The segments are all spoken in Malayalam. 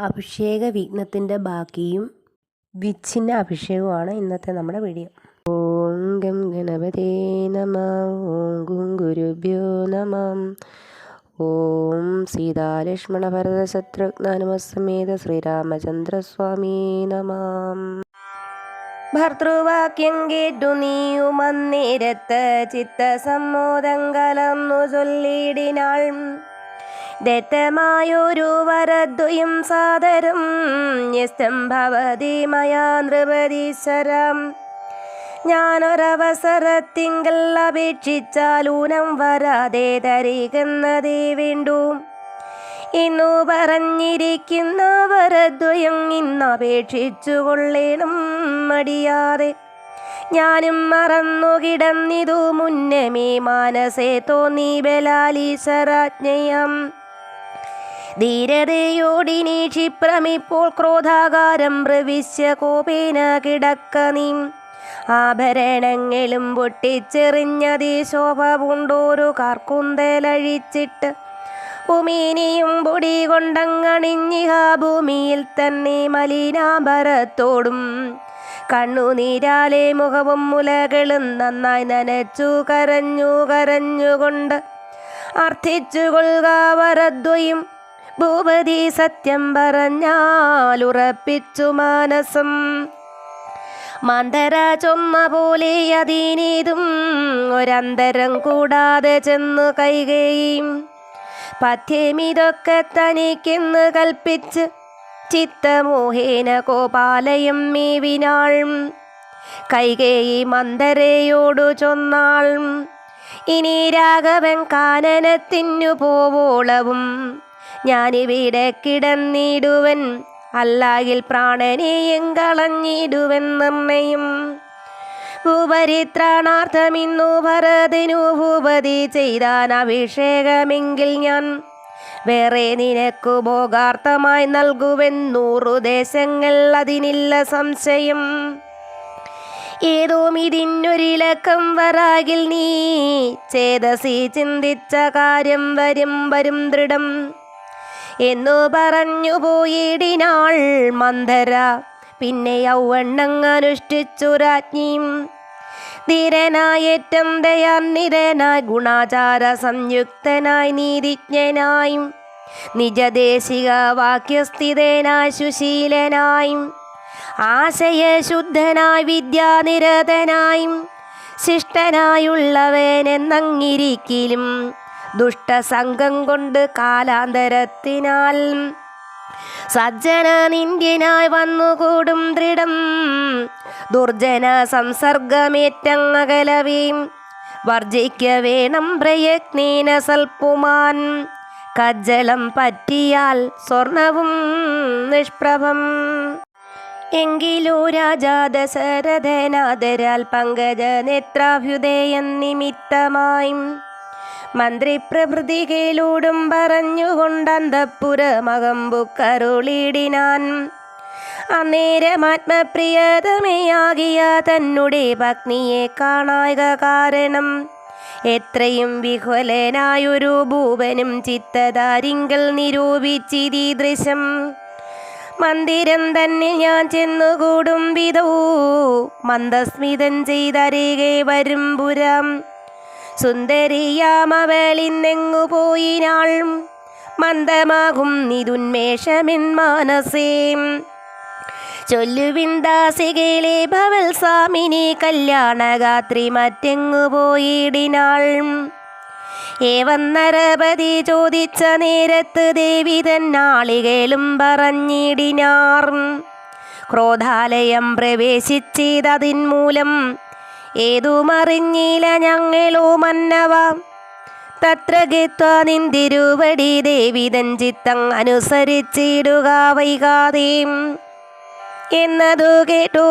അഭിഷേക വിഘ്നത്തിൻ്റെ ബാക്കിയും വിച്ഛിന്ന അഭിഷേകവുമാണ് ഇന്നത്തെ നമ്മുടെ വീഡിയോ. ഓം ഗം ഗണപതേ നമഃ. ഓം ഗും ഗുരുഭ്യോ നമഃ. ഓം സീതാലക്ഷ്മണ ഭരത ശത്രുഘ്നസമേത ശ്രീരാമചന്ദ്രസ്വാമീ നമഃ. ഭർതൃവാക്യം കേട്ടു നീയുമന്നേരത്ത് ചിത്തസമ്മോദം കലർന്നു ചൊല്ലിടിനാൾ. ദത്തമായൊരു വരദ്വയം സാദരം ന്യസ്തം ഭവതി മയാ നൃപതീശ്വരം. ഞാനൊരവസരത്തിങ്കൽ അപേക്ഷിച്ചാലൂനം വരാതെ തരികെന്നതേ വേണ്ടു. ഇന്നു പറഞ്ഞിരിക്കുന്ന വരദ്വയം ഇന്നപേക്ഷിച്ചു കൊള്ളേണം മടിയാതെ. ഞാനും മറന്നു കിടന്നിതു മുന്നമേ മാനസേ തോന്നി ബലാലീശ്വരാജ്ഞയം. ധീരതയോടിനി ക്ഷിപ്രമിപ്പോൾ ക്രോധാകാരം പ്രവിശ്യ കോപേന കിടക്ക നീ. ആഭരണങ്ങളും പൊട്ടിച്ചെറിഞ്ഞതീ ശോഭ പൂണ്ടോരു കാർക്കുന്തലഴിച്ചിട്ട് ഭൂമിനിയും പൊടി കൊണ്ടങ്ങണിഞ്ഞിഹ ഭൂമിയിൽ തന്നെ മലിനാംബരത്തോടും കണ്ണുനീരാലെ മുഖവും മുലകളും നന്നായി നനച്ചു കരഞ്ഞുകൊണ്ട് അർത്ഥിച്ചു കൊള്ളുക വരദ്വയും. ഭൂപതി സത്യം പറഞ്ഞാലുറപ്പിച്ചു മാനസം. മന്ദര ചൊന്ന പോലെ അതീനീതും ഒരന്തരം കൂടാതെ ചെന്നു കൈകേയും. പഥ്യമിതൊക്കെ തനിക്കെന്ന് കൽപ്പിച്ച് ചിത്തമോഹേന കോപാലയം മേവിനാൾ. കൈകേയി മന്ദരയോടു ചൊന്നാൾ, ഇനി രാഘവൻ കാനനത്തിനു പോവോളവും ഞാനിവിടെ കിടന്നിടുവൻ, അല്ലായിൽ പ്രാണനെയും കളഞ്ഞിടുവൻ നിർണയം. ഭൂപരിത്രാണാർത്ഥമിന്നു ഭരതനു ഭൂപതി ചെയ്താൻ അഭിഷേകമെങ്കിൽ ഞാൻ വേറെ നിനക്കു ഭോഗാർത്ഥമായി നൽകുവൻ 100 ദേശങ്ങൾ, അതിനില്ല സംശയം. ഏതോ ഇതിനൊരിലക്കം വരാകിൽ നീ ചേതസി ചിന്തിച്ച കാര്യം വരും ദൃഢം എന്നു പറഞ്ഞു പോയിടിനാൾ മന്ദര. പിന്നെ യൗവണ്ണങ്ങനുഷ്ഠിച്ചു രാജ്ഞിയും. ധീരനായേറ്റം ദയാനിധനായി ഗുണാചാര സംയുക്തനായി നീതിജ്ഞനായും നിജദേശിക വാക്യസ്ഥിതനായി സുശീലനായും ആശയശുദ്ധനായി വിദ്യാനിരതനായും ശിഷ്ടനായുള്ളവനെന്നങ്ങിരിക്കിലും ദുഷ്ടസംഘം കൊണ്ട് കാലാന്തരത്തിനാൽ സജ്ജന നിന്ദ്യനായി വന്നുകൂടും ദൃഢം. ദുർജന സംസർഗമേറ്റങ്ങകലവേം വർജിക്ക വേണം പ്രയത്നേന സൽപ്പുമാൻ. കജ്ജളം പറ്റിയാൽ സ്വർണവും നിഷ്പ്രഭം. എങ്കിലോ രാജാ ദശരഥനാദരാൽ പങ്കജ നേത്രാഭ്യുദയം നിമിത്തമായും മന്ത്രിപ്രഭൃതികളോടും പറഞ്ഞുകൊണ്ടന്തഃപുരമകമ്പുക്കരുളിടിനാൻ. അന്നേരമാത്മപ്രിയതമയാകിയ തന്നെ പത്നിയെ കാണായ കാരണം എത്രയും വിഹ്വലനായൊരു ഭൂപനും ചിത്തധാരിങ്കൽ നിരൂപിച്ചിതീ ദൃശം. മന്ദിരം തന്നെ ഞാൻ ചെന്നുകൂടും വിധോ മന്ദസ്മിതം ചെയ്തരികെ വരും പുരം. സുന്ദരിയാമവളിന്നെങ്ങു പോയിനാൾ മന്ദമാകും നിതുന്മേഷമെൻ മാനസേ. ചൊല്ലുവിൻ ദാസികയിലെ ഭവൽ സ്വാമിനി കല്യാണഗാത്രി മറ്റെങ്ങു പോയിടിനാൾ. ഏവം നരപതി ചോദിച്ച നേരത്ത് ദേവി തന്നാളികളും പറഞ്ഞിടിനാർ. ക്രോധാലയം പ്രവേശിച്ചതതിൻ മൂലം ഏതുമറിഞ്ഞില്ല ഞങ്ങളോ മന്നവ. തത്ര ഗത്വാ നിന്തിരുവടി ദേവിതൻ ചിത്തം അനുസരിച്ചിടുക വൈകാതെ എന്നതു കേട്ടു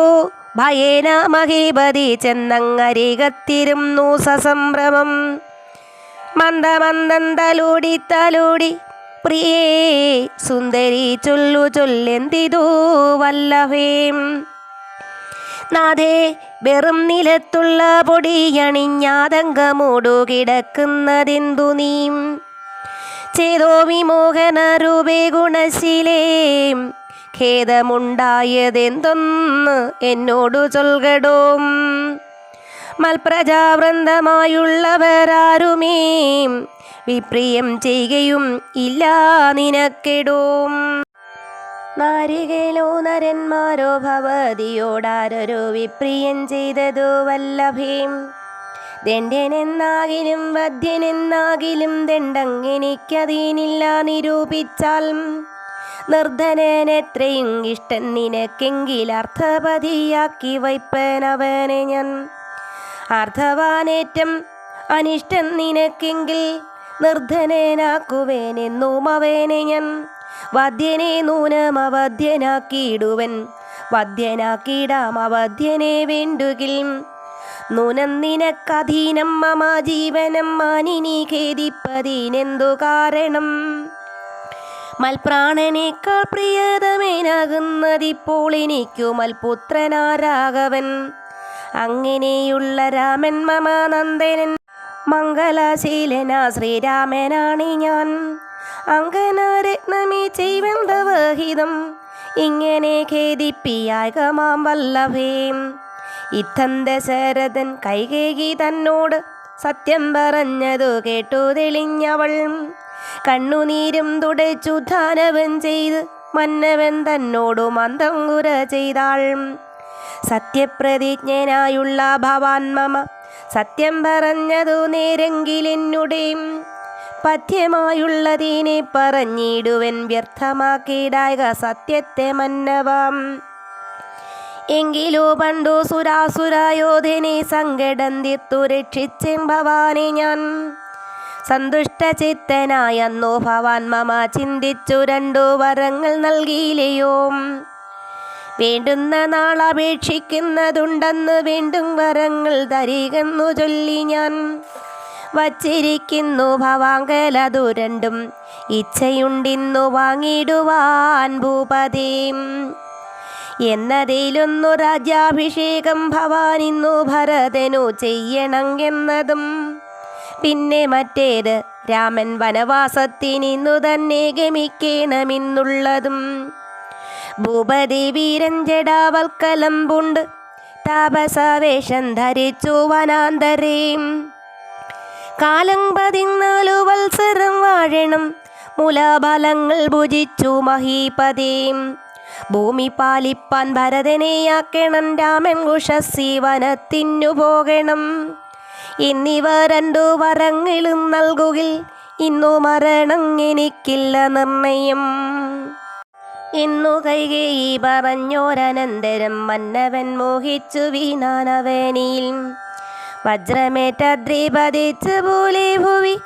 ഭയേന മഹീപതി ചെന്നങ്ങരികത്തിരുന്നു സസംഭ്രമം. മന്ദമന്ദം തലോടി പ്രിയേ സുന്ദരി ചൊല്ലെന്തിതു വല്ലഭേം. നാഥേ വെറും നിലത്തുള്ള പൊടിയണിഞ്ഞാതങ്കമോടു കിടക്കുന്നതെന്തു നീ. ചേതോ വിമോഹന രൂപേ ഗുണശീലേ ഖേദമുണ്ടായതെന്തൊന്ന് എന്നോടു ചൊൽകടോ. മൽപ്രജാവൃന്ദമായുള്ളവരാരുമേ വിപ്രിയം ചെയ്യുകയും ഇല്ല നിനക്കെടോ. നാരികളോ നരന്മാരോ ഭവതിയോടാരോ വിപ്രിയം ചെയ്തതോ വല്ലഭേം. ദണ്ഡനെന്നാകിലും വധ്യനെന്നാകിലും ദണ്ഡങ്ങെനിക്കതീനില്ല നിരൂപിച്ചാൽ. നിർധനനെത്രയും ഇഷ്ടൻ നിനക്കെങ്കിൽ അർത്ഥപതിയാക്കി വയ്പ്പനവനെ ഞാൻ. അർത്ഥവാനേറ്റം അനിഷ്ടൻ നിനക്കെങ്കിൽ നിർധനനാക്കുവേനെന്നും അവനെ ഞാൻ. വധ്യനെ നൂനമവധ്യനാക്കിയിടുവൻ വധ്യനാക്കിയിടാം അവധ്യനെ വേണ്ടുകിൽ. നൂനം നിനക്കധീനം മമ ജീവനം മാനിനി ഖേദിപ്പതിനെന്തു കാരണം. മൽപ്രാണനേക്കാൾ പ്രിയതമേനാകുന്നതിപ്പോൾ എനിക്കു മൽപുത്രനാരാഘവൻ. അങ്ങനെയുള്ള രാമൻ മമ നന്ദനൻ മംഗളശീലനാ ശ്രീരാമനാണി ഞാൻ. അങ്കനരത്നമേ ചെയ്വന്തവഹിതം ഇങ്ങനെ ഖേദിപ്പിയായകമാം വല്ലഭേം. ഇത്തം ദശരഥൻ കൈകേകി തന്നോട് സത്യം പറഞ്ഞതു കേട്ടു തെളിഞ്ഞവൾ. കണ്ണുനീരും തുടച്ചു ധാനവൻ ചെയ്ത് മന്നവൻ തന്നോടു മന്ദങ്കുര ചെയ്താൾ. സത്യപ്രതിജ്ഞനായുള്ള ഭവാൻ മമ സത്യം പറഞ്ഞതു നേരെങ്കിലെന്നുടേം. പഥ്യമായുള്ളതിനെ പറഞ്ഞിടുവൻ വ്യർത്ഥമാക്കിയിടായക സത്യത്തെ മന്നവാം. എങ്കിലോ പണ്ടു സുരാസുരയോധനെ സങ്കടം തീർത്തു രക്ഷിച്ചേൻ ഭവാനെ ഞാൻ. സന്തുഷ്ടചിത്തനായെന്നോ ഭവാൻ മമ ചിന്തിച്ചു രണ്ടു വരങ്ങൾ നൽകിയില്ലയോ. വേണ്ടുന്ന നാളപേക്ഷിക്കുന്നതുണ്ടെന്ന് വീണ്ടും വരങ്ങൾ തരികെന്നു ചൊല്ലി ഞാൻ. വച്ചിരിക്കുന്നു ഭവാങ്കലതു രണ്ടും ഇച്ഛയുണ്ടിന്നു വാങ്ങിടുവാൻ ഭൂപതി. എന്നതിലൊന്നു രാജ്യാഭിഷേകം ഭവാനിന്നു ഭരതനു ചെയ്യണം എന്നതും. പിന്നെ മറ്റേത് രാമൻ വനവാസത്തിനിന്നു തന്നെ ഗമിക്കണമെന്നുള്ളതും. ഭൂപതി വീരൻ ജടാവൽക്കലം പൂണ്ട് താപസവേഷം ധരിച്ചു വനാന്തരേം. കാലം 14 വത്സരം വാഴണം മൂലഫലങ്ങൾ ഭുജിച്ചു മഹീപതീം. ഭൂമി പാലിപ്പാൻ ഭരതനെയാക്കണം രാമൻ ഉഷസ്സി വനത്തിനു പോകണം. എന്നിവ രണ്ടു വരങ്ങളും നൽകുകിൽ ഇന്നു മരണം എനിക്കില്ല നിർണയം. ഇന്നു കൈകേയി പറഞ്ഞോരനന്തരം മന്നവൻ മോഹിച്ചു വീണാനവനിൽ. വജ്രമേറ്റ ദ്രിപതിച്ച് പോലെ ഭുവി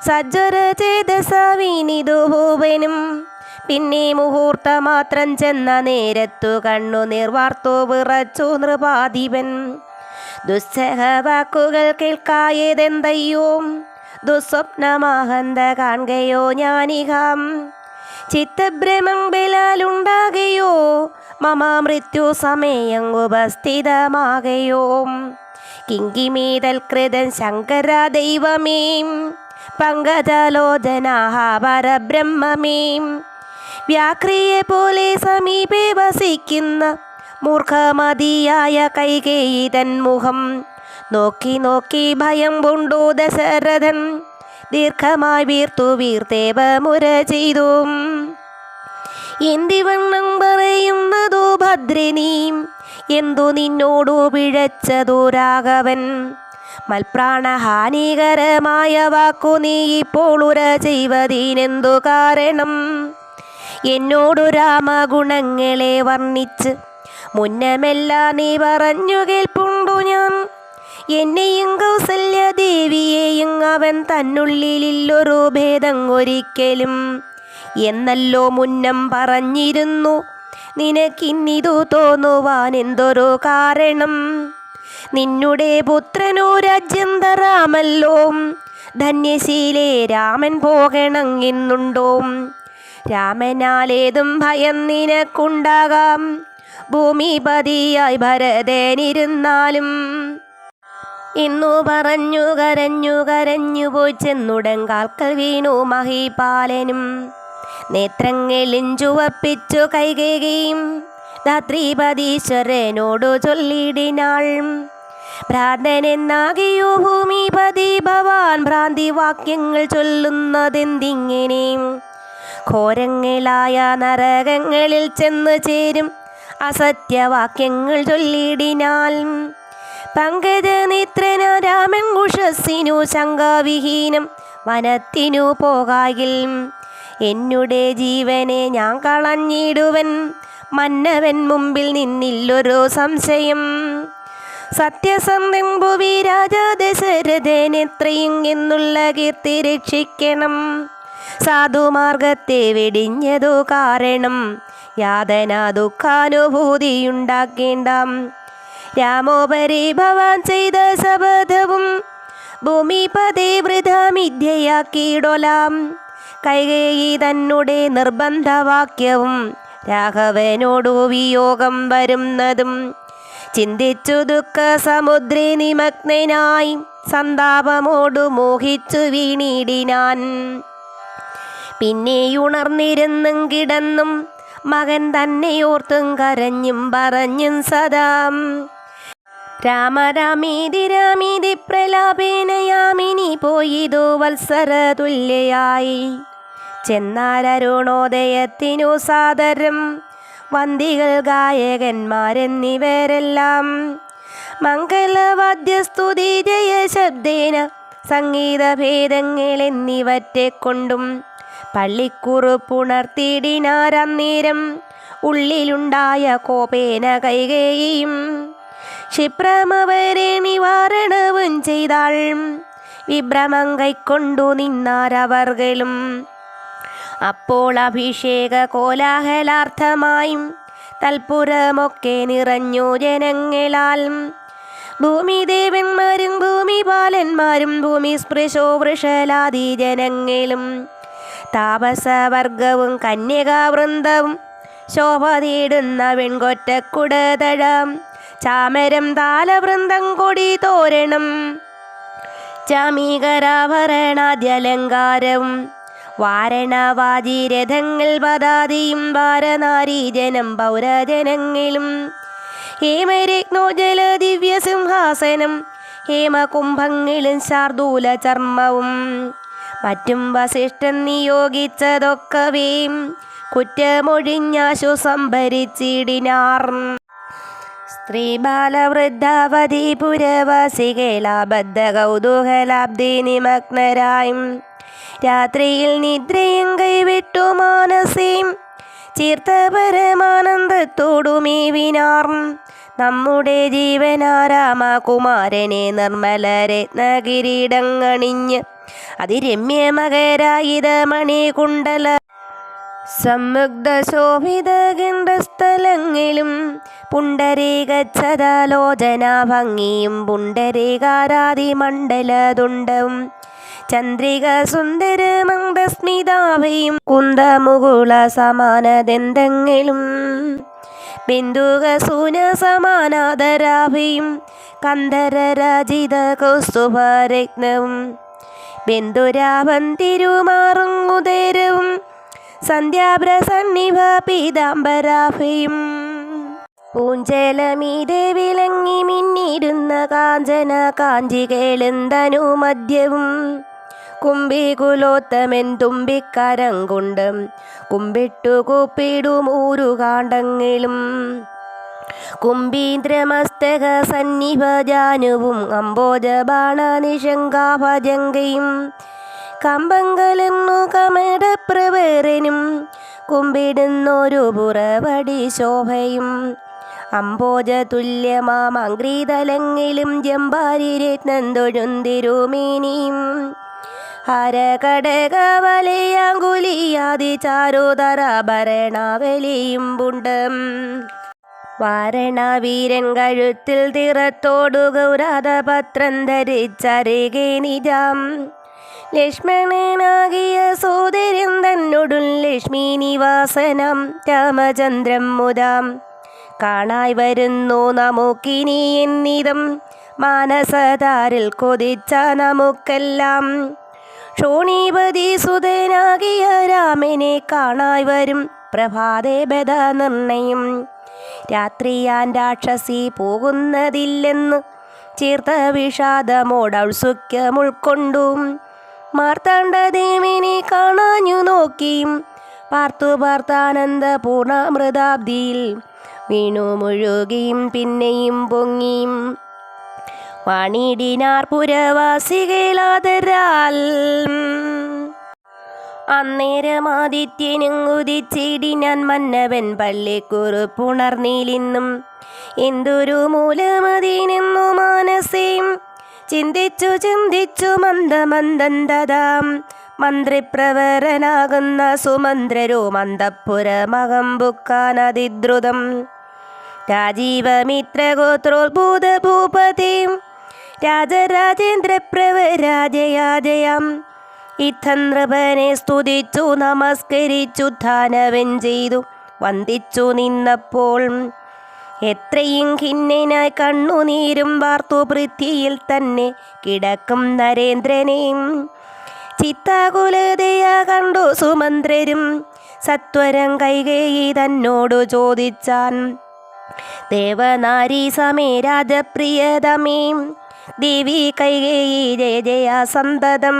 സജ്വര ചേതസവീനിതു ഭൂവനും. പിന്നെ മുഹൂർത്തമാത്രം ചെന്ന നേരത്തു കണ്ണു നിർവാർത്തു വിറച്ചു നൃപാധിപൻ. ദുസ്സഹ വാക്കുകൾ കേൾക്കായതെന്തയ്യോ ദുസ്വപ്നമാഹന്ത കാണുകയോ ഞാനിഹാം. ചിത്തഭ്രമം ബലാലുണ്ടാകയോ മമ മൃത്യു സമയം ഉപസ്ഥിതമാകയോ. കിങ്കിമീതൽകൃതൻ ശങ്കര ദൈവമേ പങ്കജലോചനാഹ പരബ്രഹ്മമേ. വ്യാക്രിയെ പോലെ സമീപേ വസിക്കുന്ന മൂർഖമതിയായ കൈകേയി തൻ മുഖം നോക്കി നോക്കി ഭയം പൂണ്ടു ദശരഥൻ. ദീർഘമായി വീർത്തേവമുര ചെയ്തു. എന്തിവണ്ണം പറയുന്നതോ ഭദ്രനീം എന്തു നിന്നോടു പിഴച്ചതോ രാഘവൻ. മൽപ്രാണഹാനികരമായ വാക്കു നീ ഇപ്പോൾ ഉര ചെയ്വതിനെന്തു കാരണം. എന്നോടു രാമഗുണങ്ങളെ വർണ്ണിച്ച് മുന്നമെല്ലാം നീ പറഞ്ഞു കേൾപ്പുണ്ടു ഞാൻ. എന്നെയും കൗസല്യദേവിയെയും അവൻ തന്നുള്ളിലൊരു ഭേദം ഒരിക്കലും എന്നല്ലോ മുന്നം പറഞ്ഞിരുന്നു. നിനക്കിന്നിതു തോന്നുവാൻ എന്തൊരു കാരണം. നിന്നുടെ പുത്രനോ രാജ്യം തരാമല്ലോ. ധന്യശീലേ രാമൻ പോകണം എന്നുണ്ടോ. രാമനാലേതും ഭയം നിനക്കുണ്ടാകാം. ഭൂമിപതിയായി ഭരതനിരുന്നാലും ഇന്നു പറഞ്ഞു കരഞ്ഞു കരഞ്ഞു പോയി ചെന്നുടൻ കാൽക്കൽ വീണു മഹീപാലനും. നേത്രങ്ങളിൽ ചുവപ്പിച്ചു കൈകേകിയും ധാത്രീപതീശ്വരനോടു ചൊല്ലിടിനാൾ. ഭ്രാന്തനെന്നാകിയോ ഭൂമിപതി ഭവാൻ ഭ്രാന്തി വാക്യങ്ങൾ ചൊല്ലുന്നതെന്തിങ്ങനെ? ഘോരങ്ങളായ നരകങ്ങളിൽ ചെന്ന് ചേരും അസത്യവാക്യങ്ങൾ ചൊല്ലിടിനാൽ. പങ്കജനേത്രന രാമൻ കുശസ്സിനു ശങ്കാവിഹീനം വനത്തിനു പോകായിൽ. എന്നുടെ ജീവനെ ഞാൻ കളഞ്ഞിടുവൻ മന്നവൻ മുമ്പിൽ നിന്നില്ലൊരു സംശയം. സത്യസന്ധൻ ഭുവി രാജാ ദശരഥനെത്രയും എന്നുള്ള കീർത്തി രക്ഷിക്കണം. സാധുമാർഗത്തെ വെടിഞ്ഞതു കാരണം യാതന ദുഃഖാനുഭൂതിയുണ്ടാക്കേണ്ട. രാമോപരി ഭവാൻ ചെയ്ത ശപഥവും ഭൂമിപതേ വൃഥാ മിഥ്യയാക്കിയിടൊലാം. കൈകേയി തന്നെ നിർബന്ധവാക്യവും രാഘവനോടു വിയോഗം വരുന്നതും ചിന്തിച്ചു ദുഃഖ സമുദ്രേ നിമഗ്നനായി സന്താപമോടു മോഹിച്ചു വീണിടിനാൻ. പിന്നെയുണർന്നിരുന്നും കിടന്നും മകൻ തന്നെ ഓർത്തും കരഞ്ഞും പറഞ്ഞും സദാ. രാമരാമീതി രാമീതി പ്രലാപേനയാമിനി പോയിതോ വത്സര തുല്യയായി. ചെന്നാലരുണോദയത്തിനു സാദരം വന്ദികൾ ഗായകന്മാരെന്നിവരെല്ലാം. മംഗളവാദ്യസ്തുതി ജയശബ്ദേന സംഗീതഭേദങ്ങൾ എന്നിവറ്റെ കൊണ്ടും പള്ളിക്കുറുപ്പുണർത്തിയിടിനാരന്നേരം ഉള്ളിലുണ്ടായ കോപേന കൈകേയിയും. ക്ഷിപ്രമവരെ നിവാരണവും ചെയ്താൾ. വിഭ്രമം കൈക്കൊണ്ടു നിന്നാരവർകളും. അപ്പോൾ അഭിഷേക കോലാഹലാർത്ഥമായും തൽപുരമൊക്കെ നിറഞ്ഞു ജനങ്ങളാൽ. ഭൂമിദേവന്മാരും ഭൂമിപാലന്മാരും ഭൂമി സ്പൃശോ വൃഷലാദി ജനങ്ങളും താപസവർഗവും കന്യകാവൃന്ദവും ശോഭ തേടുന്ന വെൺകൊറ്റക്കുടതഴം ചാമരം താലവൃന്ദം കൊടി തോരണം ചാമീകരാഭരണാദ്യലങ്കാരവും വാരണവാജിരഥങ്ങൾ പദാതിയും വാരനാരീജനം പൗരജനങ്ങളും ഹേമരത്നോജല ദിവ്യസിംഹാസനം ഹേമകുംഭങ്ങളും ശാർദൂല ചർമ്മവും മറ്റും വസിഷ്ഠൻ നിയോഗിച്ചതൊക്കവേ കുറ്റമൊഴിഞ്ഞാശു സംഭരിച്ചിടിനാർ. സ്ത്രീ ബാലവൃദ്ധാവധി പുരവാസികളാബദ്ധ കൗതൂഹലാബ്ദി നിമഗ്നരായും രാത്രിയിൽ നിദ്രയും കൈവിട്ടു മാനസീം ചീർത്ത പരമാനന്ദത്തോടുമേവിനാർ. നമ്മുടെ ജീവനാരാമകുമാരനെ നിർമ്മല രത്നകിരീടങ്ങണിഞ്ഞ് അതിരമ്യമകരായിത മണികുണ്ടല സമ്മുഗ്ധ ശോഭിത ഗണ്ഡസ്ഥലങ്ങളും പുണ്ടരീകച്ഛതലോചന ഭംഗിയും പുണ്ടരീകാരാതി മണ്ഡലതുണ്ടവും ചന്ദ്രിക സുന്ദര മന്ദസ്മിതാഭയും കുന്തമുകുള സമാനദന്തങ്ങളും ബിന്ദുകസൂന സമാനാദരാഭയും കന്ധരരചിത കൗസ്തുഭരത്നവും ബിന്ദുരാഭം തിരുമാറുങ്ങുദരവും സന്ധ്യാപ്രസന്നിഭ പീതാംബരാഭയും പൂഞ്ചലമീതെ വിളങ്ങി മിന്നിടുന്ന കാഞ്ചന കാഞ്ചികേളുന്തനു മധ്യവും കുംഭികുലോത്തമൻ തുമ്പിക്കരം കൊണ്ട് കുമ്പിട്ടു കൂപ്പിടുമൂരു കാണ്ഡങ്ങളും കുംഭീന്ദ്രമസ്തക സന്നിഭജാനുവും അംബോജബാണ നിശങ്കാഭജങ്കയും കമ്പങ്കലെന്നു കമടപ്രവരനും കുമ്പിടുന്നൊരു പുറവടി ശോഭയും അംബോജ തുല്യമാമംഗ്രീതലങ്ങളും ജമ്പാരിരത്നം തൊഴുന്തിരുമേനിയും ഹരകടകവലയാങ്കുലിയാതി ചാരുതരാഭരണാവലിയും പുണ്ടം വാരണവീരൻ കഴുത്തിൽ തിറത്തോടു ഗൗരാതപത്രം ധരിച്ചരികെ നിജാം ലക്ഷ്മണനാകിയ സോദരൻ തന്നോടും ലക്ഷ്മി നിവാസനം രാമചന്ദ്രം മുതാം കാണായി വരുന്നു നമുക്കിനി എന്നിതം മാനസതാരിൽ കൊതിച്ച നമുക്കെല്ലാം ക്ഷോണീപതി സുതനാകിയ രാമനെ കാണായി വരും പ്രഭാതേ ബദ നിർണയം. രാത്രിയാൻ രാക്ഷസി പോകുന്നതില്ലെന്ന് ചീർത്ത വിഷാദമോടൗത്സുക്യം ഉൾക്കൊണ്ടു മാർത്താണ്ഡദേവനെ കാണാഞ്ഞു നോക്കിയും പാർത്തു പാർത്താനന്ദ പൂർണ്ണമൃതാബ്ദിയിൽ വീണു മുഴുകിയും പിന്നെയും പൊങ്ങിയും വാണിടിനാർ പുരവാസികളാദരാൽ. അന്നേരമാദിത്യനുദിച്ചിടിനാൻ മന്നവൻ പള്ളിക്കുറുപ്പുണർന്നീലിന്നും എന്തൊരു മൂലമതിനെന്നു മാനസേം ചിന്തിച്ചു മന്ദമന്ദന്തതാം മന്ത്രിപ്രവരനാകുന്ന സുമന്ത്രരോ മന്ദപ്പുരമകം ബുക്കാനതിദ്രുതം. രാജീവമിത്രഗോത്രോത്ഭൂത ഭൂപതിം രാജരാജേന്ദ്രപ്രവരാജയാജയം ഇത്തം നൃപനെ സ്തുതിച്ചു നമസ്കരിച്ചു ധാനവൻ ചെയ്തു വന്ദിച്ചു നിന്നപ്പോൾ എത്രയും ഖിന്നനായി കണ്ണുനീരും വാർത്തു പൃഥ്വിയിൽ തന്നെ കിടക്കും നരേന്ദ്രനെയും ചിത്താകുലതയ കണ്ടു സുമന്ത്രരും സത്വരം കൈകേയി തന്നോടു ചോദിച്ചാൻ. ദേവനാരീ സമേ രാജപ്രിയതമേ ദേവി കൈകേയി ജയ ജയ സന്തതം.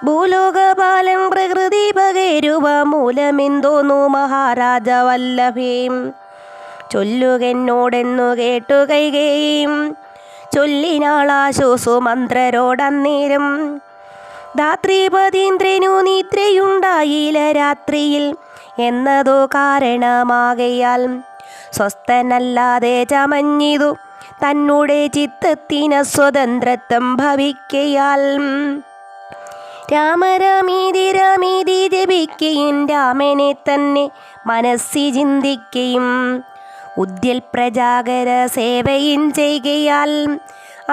ഭൂലോകപാലം പ്രകൃതി പകരുവ മൂലമെന്തോന്നു മഹാരാജ വല്ലഭേം ചൊല്ലുകെന്നോടെന്നു കേട്ടു കൈകേയും ചൊല്ലിനാളാശു സുമന്ത്രരോടന്നേരം. ധാത്രീപതീന്ദ്രനു നിദ്രയുണ്ടായില്ല രാത്രിയിൽ എന്നതോ കാരണമാകയാൽ സ്വസ്ഥനല്ലാതെ ചമഞ്ഞിതു തന്നുടെ ചിത്തത്തിന സ്വതന്ത്രത്വം ഭവിക്കയാൽ. രാമരാമീതി രാമീതി ജപിക്കയും രാമനെ തന്നെ മനസ്സി ചിന്തിക്കയും ഉദ്യൽ പ്രജാകര സേവയും ചെയ്യുകയാൽ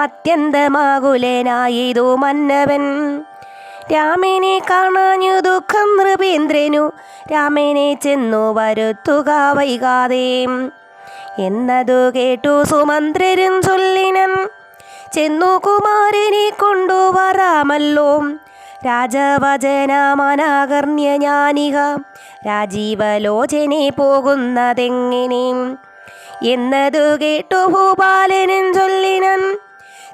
അത്യന്തമാകുലനായതു മന്നവൻ. രാമനെ കാണാഞ്ഞു ദുഃഖം നൃപേന്ദ്രനു രാമനെ ചെന്നു വരുത്തുക വൈകാതെ എന്നതു കേട്ടു സുമന്ത്രരും ചൊല്ലിനൻ. ചെന്നു കുമാരനെ കൊണ്ടുവരാമല്ലോ രാജവചനമനാകർണ്യ ജ്ഞാനിക രാജീവലോചനെ പോകുന്നതെങ്ങനെ എന്നതു കേട്ടു ഭൂപാലനും ചൊല്ലിനൻ.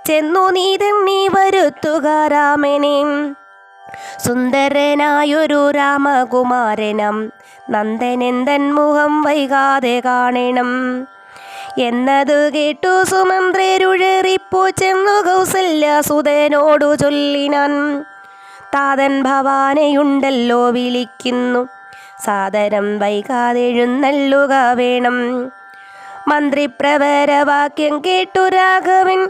ചെന്നു നീ തന്നെ വരുത്തുക രാമനെ സുന്ദരനായൊരു രാമകുമാരനം നന്ദനന്ദൻ മുഖം വൈകാതെ കാണണം എന്നതു കേട്ടു സുമന്ത്രരുഴറിപ്പോ ചെന്നു കൗസല്യസുതനോടു ചൊല്ലിനാൻ. താതൻ ഭവാനെയുണ്ടല്ലോ വിളിക്കുന്നു സാദരം വൈകാതെ എഴുന്നള്ളുക വേണം. മന്ത്രിപ്രവരവാക്യം കേട്ടു രാഘവൻ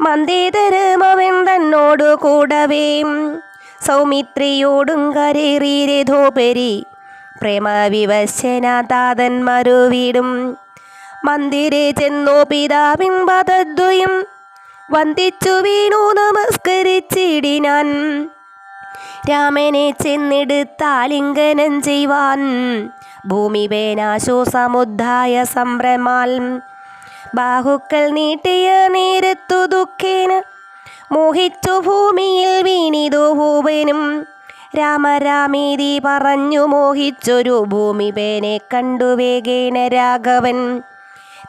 മന്ദേതരമവൻ തന്നോടു കൂടവേ സൗമിത്രിയോടും കരേറി രഥോപരി പ്രേമവിവശന താതൻ മറുവിടും. മന്ദിരെ ചെന്നു പിതാവിൻ പദദ്വയം വന്ദിച്ചു വീണു നമസ്കരിച്ചിടിനാൻ. രാമനെ ചെന്നെടുത്താലിംഗനം ചെയ്യുവാൻ ഭൂമിവേനാശു സമുദ്ധായ സംഭ്രമാൽ ബാഹുക്കൾ നീട്ടിയ നേരത്തു ദുഃഖേന മോഹിച്ചു ഭൂമിയിൽ വീണിതു ഭൂപനും. രാമരാമേതി പറഞ്ഞു മോഹിച്ചൊരു ഭൂമിപേനെ കണ്ടു വേഗേന രാഘവൻ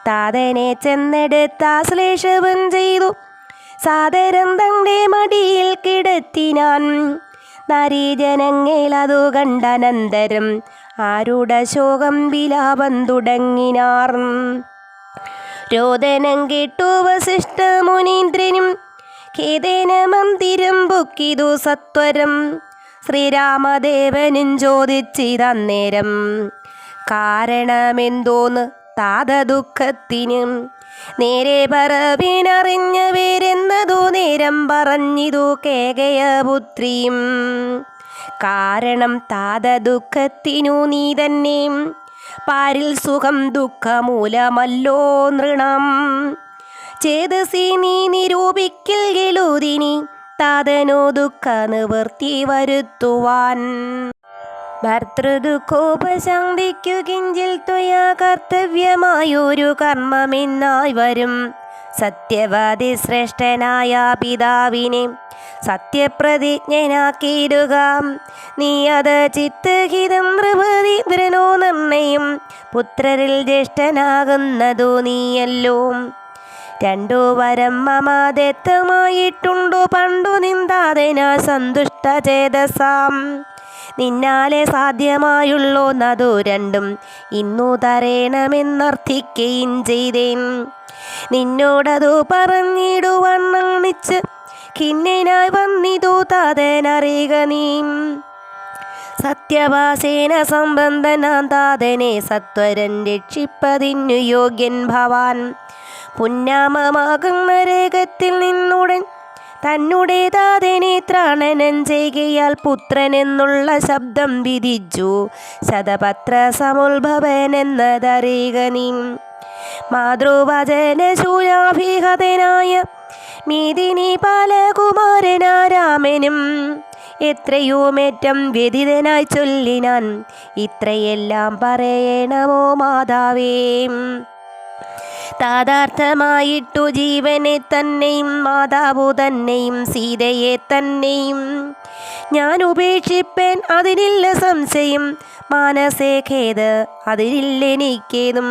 താതനെ ചെന്നെടുത്താശ്ലേഷവം ചെയ്തു സാദരം തൻ്റെ മടിയിൽ കിടത്തിനാൻ. നരീജനങ്ങളതു കണ്ടനന്തരം ആരുടെ ശോകം വിലാപം തുടങ്ങിനാർ. രോദനം കേട്ടു വസിഷ്ഠ മുനീന്ദ്രനും ഖേദേന മന്ദിരം പൊക്കിതു സത്വരം. ശ്രീരാമദേവനും ചോദിച്ചിതന്നേരം കാരണമെന്തോന്ന് താത ദുഃഖത്തിന്. നേരെ പറവിനറിഞ്ഞവരെന്നതു നേരം പറഞ്ഞിതു കേകയപുത്രിയും. കാരണം താത ദുഃഖത്തിനു നീ തന്നെ പാരിൽ സുഖം ദുഃഖമൂലമല്ലോ നൃണം. ചേതസി നീ നിരൂപിക്കൽ ഗെളുതിനി താതനോ ദുഃഖ നിവൃത്തി വരുത്തുവാൻ. ഭർത്തൃദുഃഖോപശാന്തിക്കു കിഞ്ചിൽ ത്വയാ കർത്തവ്യമായൊരു കർമ്മമെന്നായി വരും. സത്യവാദി ശ്രേഷ്ഠനായ പിതാവിനെ സത്യപ്രതിജ്ഞനാക്കിയിടുക. നീ അത് ചിത്തഹിതം നൃപതിന്ദ്രനോ നിർണയം, പുത്രരിൽ ജ്യേഷ്ഠനാകുന്നതു നീയല്ലോ. രണ്ടു വരം മമ ദത്തമായിട്ടുണ്ടു പണ്ടു നിന്താതനാ സന്തുഷ്ട ചേതസാം. നിന്നാലെ സാധ്യമായുള്ളോന്നതു രണ്ടും ഇന്നു തരേണമെന്നർത്ഥിക്കുകയും ചെയ്തേൻ. നിന്നോടതു പറഞ്ഞിടുവണ്ണണിച്ച് ഖിന്നനായി വന്നിതു താതനറിയുക നീ. സത്യവാസേന സംബന്ധനാം താതനെ സത്വരൻ രക്ഷിപ്പതിനു യോഗ്യൻ ഭവാൻ. പുന്നാമമാകും നരകത്തിൽ നിന്നുടൻ തന്നുടെ താതനെ ത്രാണനം ചെയ്യുകയാൽ പുത്രനെന്നുള്ള ശബ്ദം വിധിച്ചു ശതപത്ര സമുത്ഭവനെന്നതറിയുക നീ. മാതൃവചന ശൂലാഭിഹതനായ മീതിനി ബാലകുമാരനാരാമനും എത്രയുമേറ്റം വ്യതിതനായി ചൊല്ലിനാൻ. ഇത്രയെല്ലാം പറയണമോ മാതാവേ? താതാർത്ഥമായിട്ടു ജീവനെ തന്നെയും മാതാവു തന്നെയും സീതയെ തന്നെയും ഞാൻ ഉപേക്ഷിപ്പേൻ, അതിനില്ല സംശയം. മാനസേ ഖേദ, അതിനില്ലെനിക്കേതും.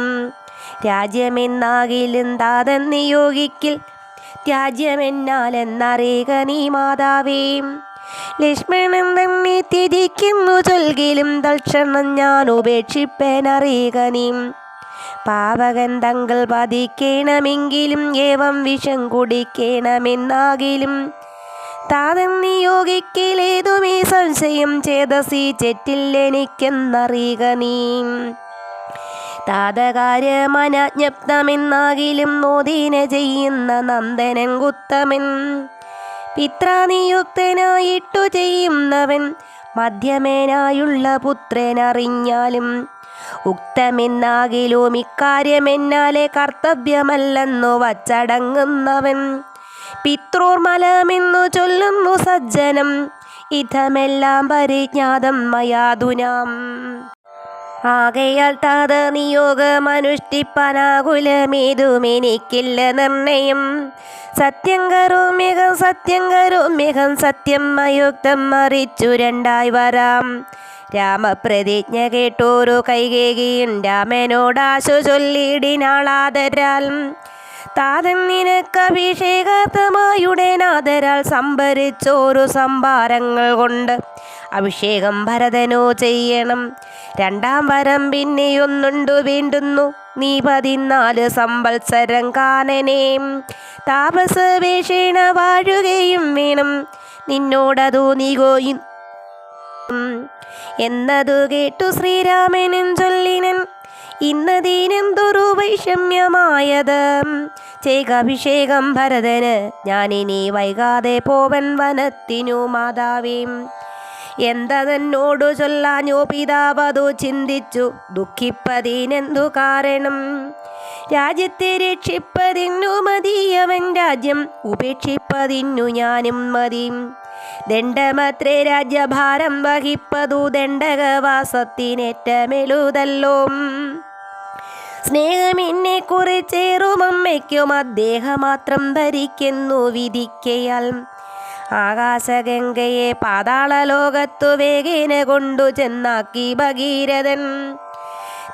രാജ്യമെന്നാകിലും താതൻ നിയോഗിക്കിൽ രാജ്യമെന്നാലെന്നറിയുക നീ മാതാവേ. ലക്ഷ്മണൻ തന്നെ ത്യജിക്കുന്നു ചൊൽകിലും തൽക്ഷണം ഞാൻ ഉപേക്ഷിപ്പേനറിയുക നീ. പാവകൻ തങ്ങൾ പതിക്കേണമെങ്കിലും ഏവം വിഷം കുടിക്കണമെന്നാകിലും താതൻ നിയോഗിക്കലേതുമേ സംശയം ചേതസി ചെറ്റില്ലെനിക്കെന്നറിയുക നീ. താതകാര്യമനജ്ഞപ്തമെന്നാകിലും മോദീന ചെയ്യുന്ന നന്ദനൻ കുത്തമൻ. പിത്രാനിയുക്തനായിട്ടു ചെയ്യുന്നവൻ മധ്യമേനായുള്ള പുത്രനറിഞ്ഞാലും ഉക്തമെന്നാകിലും ഇക്കാര്യമെന്നാലെ കർത്തവ്യമല്ലെന്നു വച്ചടങ്ങുന്നവൻ. പിതൃർമലമെന്നു ചൊല്ലുന്നു സജ്ജനം, ഇതമെല്ലാം പരിജ്ഞാതം മയാതുനാം. ആകയാൽ താത നിയോഗമനുഷ്ഠിപ്പനാകുലമേതുമെനിക്കില്ല നിർണയം. സത്യം കരോമ്യഹം സത്യം കരോമ്യഹം സത്യം അയുക്തം മറിച്ചു രണ്ടായി വരാം. രാമപ്രതിജ്ഞ കേട്ടോരു കൈകേകിയും രാമനോടാശു ചൊല്ലിടിനാളാദരാൽ. താതൻ നിനക്കഭിഷേകാർത്ഥമായുടനാദരാൽ സംഭരിച്ചോരു സംഭാരങ്ങൾ കൊണ്ട് അഭിഷേകം ഭരതനോ ചെയ്യണം. രണ്ടാം വരം പിന്നെയൊന്നുണ്ടു വീണ്ടുന്നു, നീ 14 സംവത്സരം കാനനേ താപസവേഷേണ വാഴുകയും വേണം. നിന്നോടതു നീകോയും എന്നതു കേട്ടു ശ്രീരാമനും ചൊല്ലിനൻ. ഇന്നതീനെന്തൊരു വൈഷമ്യമായത്, ചെയ്കഭിഷേകം ഭരതന് ഞാനിനി വൈകാതെ പോവൻ വനത്തിനു മാതാവേ. എന്തതെന്നോടു ചൊല്ലാഞ്ഞോ പിതാവതു ചിന്തിച്ചു ദുഃഖിപ്പതിനെന്തു കാരണം. രാജ്യത്തെ രക്ഷിപ്പതിന്നു മതിയവൻ രാജ്യം ഉപേക്ഷിപ്പതിന്നു ഞാനും മതി. ദണ്ഡമത്രേ രാജ്യഭാരം വഹിപ്പതു ദണ്ഡകവാസത്തിനേറ്റമെളുതല്ലോ. സ്നേഹമെന്നെ കുറിച്ചേറുമമ്മയ്ക്കും അദ്ദേഹമാത്രം ധരിക്കുന്നു വിധിക്കയാൽ. ആകാശഗംഗയെ പാതാളലോകത്തു വേഗേന കൊണ്ടു ചെന്നാക്കി ഭഗീരഥൻ.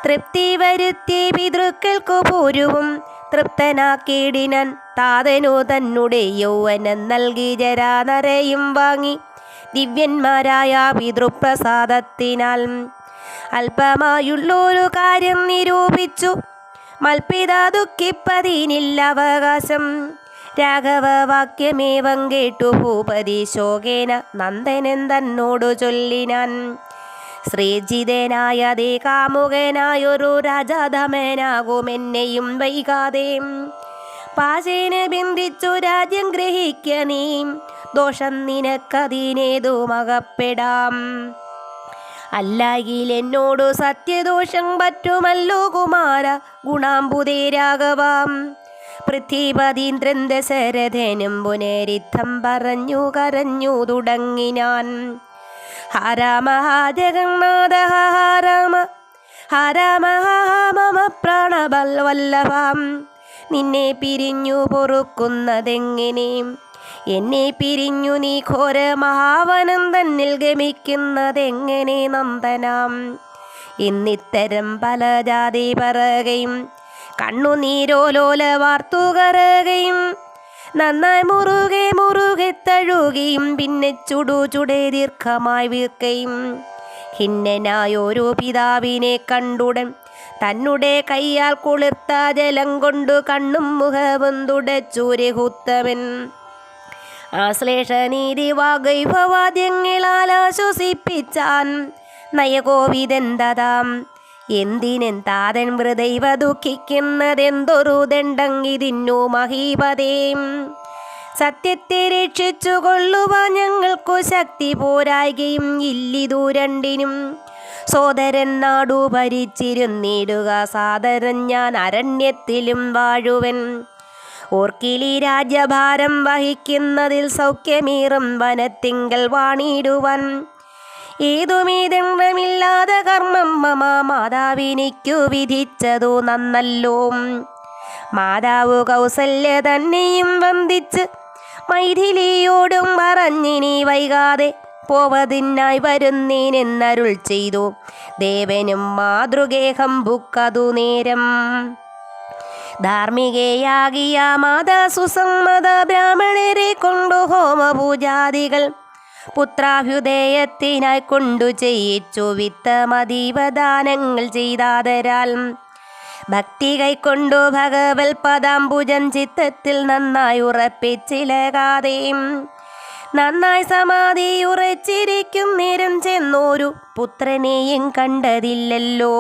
തൃപ്തി വരുത്തി പിതൃക്കൾക്കു പൂരുവും തൃപ്തനാക്കിയിടിനൻ. താതനു തന്നുടെ യൗവനം നൽകി ജരാനരയും വാങ്ങി ദിവ്യന്മാരായ പിതൃപ്രസാദത്തിനാൽ. അല്പമായുള്ളൊരു കാര്യം നിരൂപിച്ചു മൽപിത ദുഃഖിപ്പതിനില്ല അവകാശം. രാഘവ വാക്യമേവം കേട്ടു ഭൂപതി ശോകേന നന്ദനൻ തന്നോടു ചൊല്ലിനാൻ. ശ്രീജിതനായ ദേ കാമുകനായൊരു രാജാധമനാകുമെന്നെയും വൈകാതെ. പാചേന ബന്ധിച്ചു രാജ്യം ഗ്രഹിക്ക നീ, ദോഷം നിനക്കതിനേതുമകപ്പെടാം. അല്ലായിൽ എന്നോടു സത്യദോഷം പറ്റുമല്ലോ കുമാര ഗുണാംബുദേ രാഘവാം. പൃഥ്വിപതീന്ദ്രൻ ദശരഥനും പുനരിദ്ധം പറഞ്ഞു കരഞ്ഞു തുടങ്ങിനാൻ. ഹരാമ ജഗന്നാഥ ഹരാമ ഹരാമ മമ പ്രാണബൽവല്ലഭാം. നിന്നെ പിരിഞ്ഞു പൊറുക്കുന്നതെങ്ങനെ? എന്നെ പിരിഞ്ഞു നീ ഘോര മഹാവനം തന്നിൽ ഗമിക്കുന്നതെങ്ങനെ നന്ദനാം? ഇന്നിത്തരം പല ജാതി പറകയും കണ്ണുനീരോലോല വാർത്തുകറകയും നന്നായി മുറുകെ മുറുകെ തഴുകിയും പിന്നെ ചുടേ ദീർഘമായി വീർക്കയും ഖിന്നനായോരോ പിതാവിനെ കണ്ടുടൻ തന്നെ കയ്യാൽ കുളിർത്ത ജലം കൊണ്ടു കണ്ണും മുഖവും തുടച്ചൂരഹുത്തവൻ ആശ്ലേഷനീതി വാഗ്വൈഭവാദ്യങ്ങളാൽ ആശ്വസിപ്പിച്ചാൻ നയകോവിദന്തതാം. എന്തിനെന്താതൻ മൃദൈവ ദുഃഖിക്കുന്നതെന്തൊരു ദണ്ഡങ്ങിതിന്നു മഹീപതേം. സത്യത്തെ രക്ഷിച്ചു കൊള്ളുവാൻ ഞങ്ങൾക്കു ശക്തി പോരായ്കയും ഇല്ലിതു രണ്ടിനും. സോദരൻ നാടു ഭരിച്ചിരുന്നിടുക സാദരൻ ഞാൻ അരണ്യത്തിലും വാഴുവൻ. ഓർക്കിലി രാജ്യഭാരം വഹിക്കുന്നതിൽ സൗഖ്യമീറും വനത്തിങ്കൽ വാണിടുവാൻ. ഏതുമീതന്ത്രമില്ലാതെ കർമ്മം മമ മാതാവിനിക്കു വിധിച്ചതു നന്നല്ലോ. മാതാവു കൗസല്യ തന്നെയും വന്ദിച്ച് മൈഥിലിയോടും പറഞ്ഞിനി വൈകാതെ പോവതിനായി വരുന്നേനെന്നരുൾ ചെയ്തു. ദേവനും മാതൃഗേഹം ബുക്കതു നേരം. ധാർമ്മികയാകിയ മാതാ സുസമ്മത ബ്രാഹ്മണരെ കൊണ്ടു ഹോമപൂജാദികൾ പുത്രാഭ്യുദയത്തിനായി കൊണ്ടു ചെയ്യിച്ചു. വിത്തമതീവദാനങ്ങൾ ചെയ്താതരാൽ ഭക്തി കൈക്കൊണ്ടു ഭഗവൽ പദാംബുജം ചിത്തത്തിൽ നന്നായി ഉറപ്പിച്ചിലകാതെ നന്നായി സമാധി ഉറച്ചിരിക്കും നേരം ചെന്നോരു പുത്രനെയും കണ്ടതില്ലല്ലോ.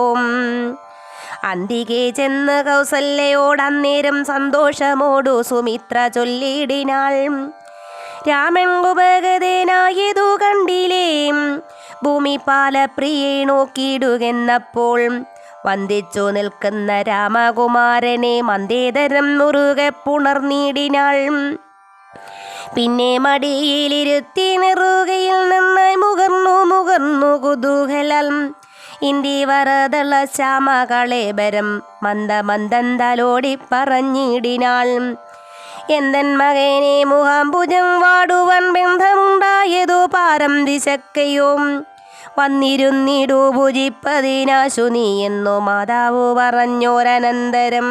അന്തികെ ചെന്ന് കൗസല്യയോടന്നേരം സന്തോഷമോടു സുമിത്ര ചൊല്ലിടിനാൾ. രാമൻ ഉപഗതനായതു കണ്ടില്ലേ ഭൂമി പാലപ്രിയെ നോക്കിയിടുകെന്നപ്പോൾ വന്ദിച്ചു നിൽക്കുന്ന രാമകുമാരനെ മന്ദേതരം മുറുകെ പുണർന്നിടിനാൾ. പിന്നെ മടിയിലിരുത്തി നെറുകയിൽ നന്നായി മുകർന്നു കുതൂഹലം ഇന്ത്യ വരതള ശ്യാമകളേബരം മന്ദന്തലോടി പറഞ്ഞിടിനാൾ. എന്തൻ മകനെ മുഖാംബുജം വാടുവാൻ ബന്ധമുണ്ടായതു പാരം ദിശക്കയോ വന്നിരുന്നിടു ഭുജിപ്പതിനാശു നീ എന്നു മാതാവു പറഞ്ഞോരനന്തരം.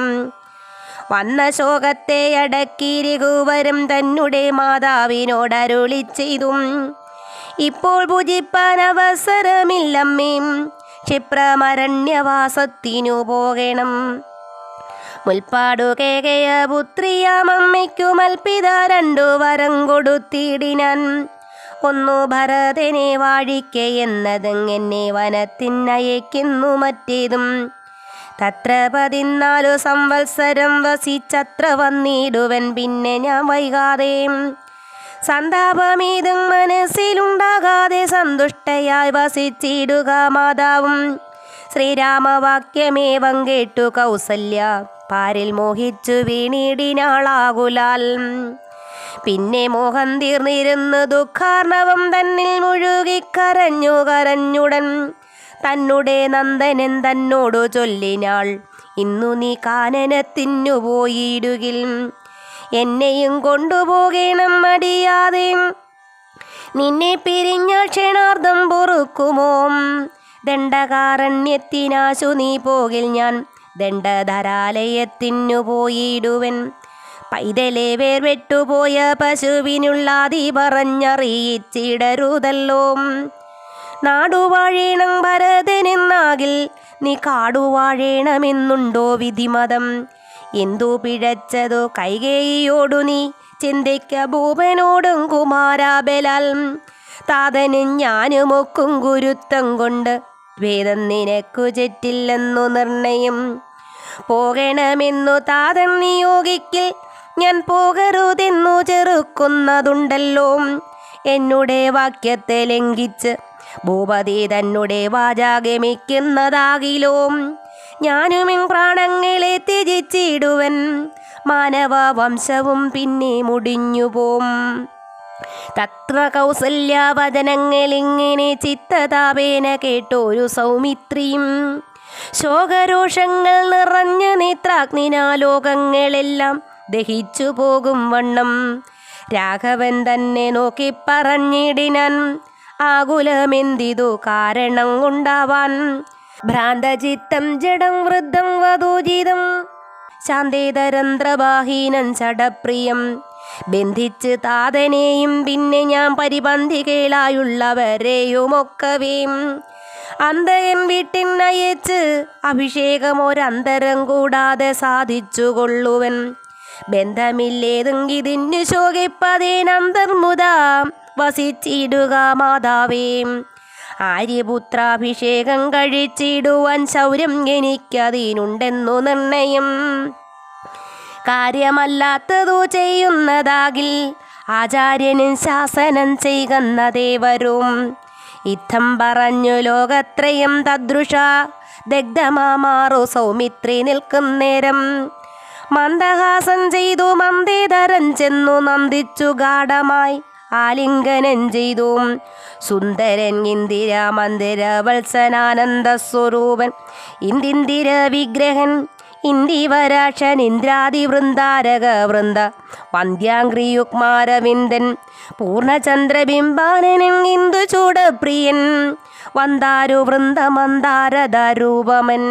വന്ന ശോകത്തെ അടക്കി രഘുവരം തന്നെ മാതാവിനോടരുളി ചെയ്തു. ഇപ്പോൾ ഭുജിപ്പാൻ അവസരമില്ലമ്മേ, ക്ഷിപ്രമരണ്യവാസത്തിനു പോകണം. മുൽപ്പാടു കേകയ പുത്രിയാമമ്മയ്ക്കു മൽപിത രണ്ടു വരം കൊടുത്തിടിനാൻ. ഒന്നു ഭരതനെ വാഴിക്കയെന്നതെങ്ങനെ വനത്തിനയക്കുന്നു, മറ്റേതും തത്ര 14 സംവത്സരം വസിച്ചത്ര വന്നിടുവൻ. പിന്നെ ഞാൻ വൈകാതെ സന്താപമേതും മനസ്സിലുണ്ടാകാതെ സന്തുഷ്ടയായി വസിച്ചിടുക മാതാവും. ശ്രീരാമവാക്യമേവം കേട്ടു കൗസല്യ പാരിൽ മോഹിച്ചു വീണിടിനാളാകുലാൽ. പിന്നെ മോഹം തീർന്നിരുന്ന് ദുഃഖാർണവം തന്നിൽ മുഴുകിക്കരഞ്ഞുടൻ തന്നെ നന്ദനൻ തന്നോടു ചൊല്ലിനാൾ. ഇന്നു നീ കാനനത്തിനു പോയിടുകിൽ എന്നെയും കൊണ്ടുപോകണം മടിയാതെ. നിന്നെ പിരിഞ്ഞ ക്ഷണാർദ്ധം പൊറുക്കുമോ? ദണ്ഡകാരണ്യത്തിനാശു നീ പോകിൽ ഞാൻ ദണ്ഡധരാലയത്തിനു പോയിടുവൻ. പൈതലെ വേർ വെട്ടുപോയ പശുവിനുള്ളാതി പറഞ്ഞറിയിച്ചിടരുതല്ലോ. നാടുവാഴേണം ഭരതനെന്നാകിൽ നീ കാടുവാഴേണമെന്നുണ്ടോ വിധിമതം? എന്തു പിഴച്ചതോ കൈകേയിയോടു നീ ചിന്തിക്ക ഭൂപനോടും കുമാരാബലാൽ. താതനും ഞാനുമൊക്കും ഗുരുത്വം കൊണ്ട് ഭേദം നിനക്കു ചെറ്റില്ലെന്നു നിർണയം. പോകണമെന്നു താതൻ നിയോഗിക്കിൽ ഞാൻ പോകരുതെന്നു ചെറുക്കുന്നതുണ്ടല്ലോ. എന്നുടെ വാക്യത്തെ ലംഘിച്ച് ഭൂപതി തന്നെ വാചാഗമിക്കുന്നതാകിലോ ഞാനുമിൻ പ്രാണങ്ങളെ ത്യജിച്ചിടുവൻ. മാനവ വംശവും പിന്നെ മുടിഞ്ഞുപോം. തത്ര കൗസല്യ വചനങ്ങളിങ്ങനെ ചിത്തതാപേന കേട്ടൊരു സൗമിത്രിയും ശോകരോഷങ്ങൾ നിറഞ്ഞ നേത്രാഗ്നിനാ ലോകങ്ങളെല്ലാം ദഹിച്ചു പോകും വണ്ണം രാഘവൻ തന്നെ നോക്കി പറഞ്ഞിടിനാൻ, ആകുലമെന്തിതു കാരണം കൊണ്ടാവാൻ. ഭ്രാന്തചിത്തം ജഡം വൃദ്ധം വധൂജിതം ശാന്തേതരന്ത്രബാഹീനം ചടപ്രിയം. ബന്ധിച്ച് താതനെയും പിന്നെ ഞാൻ പരിപന്തികളായുള്ളവരെയുമൊക്കവേയും അന്തകൻ വീട്ടിനയച്ച് അഭിഷേകമൊരന്തരം കൂടാതെ സാധിച്ചു കൊള്ളുവൻ. ബന്ധമില്ലേതെങ്കിതിന്നു ശോകിപ്പതേനന്തർമുത വസിച്ചിടുക മാതാവേ. ആര്യപുത്രാഭിഷേകം കഴിച്ചിടുവാൻ ശൗര്യം എനിക്കതിനുണ്ടെന്നു നിർണയം. കാര്യമല്ലാത്തതു ചെയ്യുന്നതാകിൽ ആചാര്യനും ശാസനം ചെയ്യുന്നതേ വരും. ഇത്തം പറഞ്ഞു ലോകത്രയം തദ്രുഷ ദഗ്ധമാറു സൗമിത്രി നിൽക്കുന്നേരം. മന്ദഹാസം ചെയ്തു മന്ദേതരൻ ചെന്നു നന്ദിച്ചു ഗാഠമായി ആലിംഗനം ചെയ്തു. സുന്ദരൻ ഇന്ദിര മന്ദിര വത്സനാനന്ദ സ്വരൂപൻ ഇന്ദിര വിഗ്രഹൻ ഇന്ദിവരാക്ഷൻ ഇന്ദ്രാദി വൃന്ദാരക വൃന്ദ വന്ദ്യാംഗ്രിയുക്മാരവിന്ദൻ പൂർണ്ണചന്ദ്രബിംബാനൻ ഇന്ദു ചൂടപ്രിയൻ വന്ദാരു വൃന്ദ മന്ദാരദാരൂപമൻ.